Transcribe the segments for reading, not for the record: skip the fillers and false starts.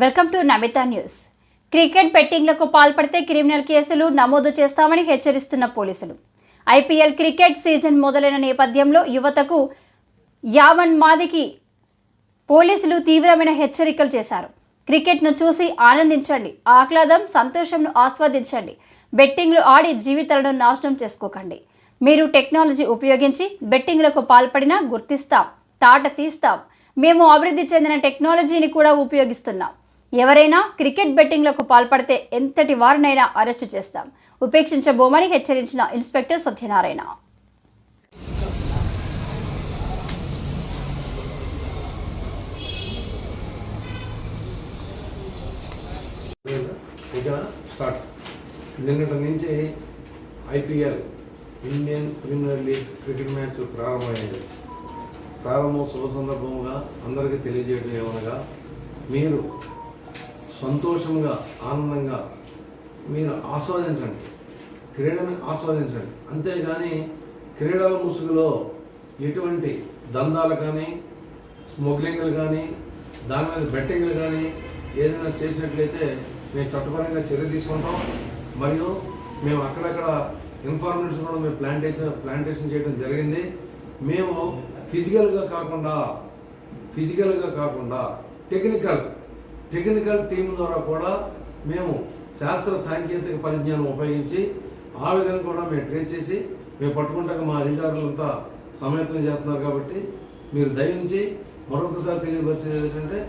Welcome to Namitha news. Cricket బెట్టింగ్లకు పాల్పడితే criminal కేసులు నమోదు చేస్తామని హెచ్చరిస్తున్న పోలీసులు. ఐపీఎల్ క్రికెట్ సీజన్ మొదలైన నేపథ్యంలో యువతకు యావన్మాదికి పోలీసులు తీవ్రమైన హెచ్చరికలు చేశారు. క్రికెట్ను చూసి ఆనందించండి, ఆహ్లాదం సంతోషంను ఆస్వాదించండి, బెట్టింగ్లు ఆడి జీవితాలను నాశనం చేసుకోకండి. మీరు టెక్నాలజీ ఉపయోగించి బెట్టింగ్లకు పాల్పడినా గుర్తిస్తాం, తాట తీస్తాం. మేము అభివృద్ధి చెందిన టెక్నాలజీని కూడా ఉపయోగిస్తున్నాం. ఎవరైనా క్రికెట్ బెట్టింగ్లకు పాల్పడితే ఎంతటి వారినైనా అరెస్టు చేస్తాం, ఉపేక్షించబోమని హెచ్చరించిన ఇన్స్పెక్టర్ సత్యనారాయణ. నిన్నటి నుంచి IPL Indian Premier League cricket match ప్రారంభమైంది. ప్రారంభోత్సవ సందర్భంగా అందరికీ తెలియజేయడం ఏమనగా, మీరు సంతోషంగా ఆనందంగా మీరు ఆస్వాదించండి, క్రీడని ఆస్వాదించండి. అంతేగాని క్రీడల ముసుగులో ఎటువంటి దందాలు కానీ, స్మగ్లింగ్లు కానీ, దాని మీద బెట్టింగ్లు కానీ ఏదైనా చేసినట్లయితే మేము చట్టపరంగా చర్య తీసుకుంటాం. మరియు మేము అక్కడక్కడ ఇన్ఫర్మేషన్ కూడా మేము ప్లాంటేషన్ చేయడం జరిగింది. మేము ఫిజికల్గా కాకుండా టెక్నికల్ టీం ద్వారా కూడా మేము శాస్త్ర సాంకేతిక పరిజ్ఞానం ఉపయోగించి ఆ విధంగా కూడా మేము ట్రేస్ చేసి మేము పట్టుకుంటాక మా అధికారులంతా సమయత్నం చేస్తున్నారు. కాబట్టి మీరు దయించి మరొకసారి తెలియపరిచేది ఏంటంటే,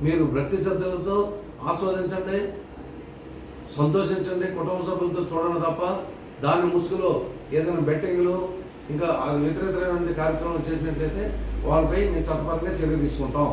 మీరు భక్తి శ్రద్ధలతో ఆస్వాదించండి, సంతోషించండి, కుటుంబ సభ్యులతో చూడండి తప్ప దాని ముసుగులో ఏదైనా బెట్టింగ్లు ఇంకా వ్యతిరేకమైన కార్యక్రమాలు చేసినట్లయితే వాళ్ళపై మేము చట్టపరంగా చర్య తీసుకుంటాం.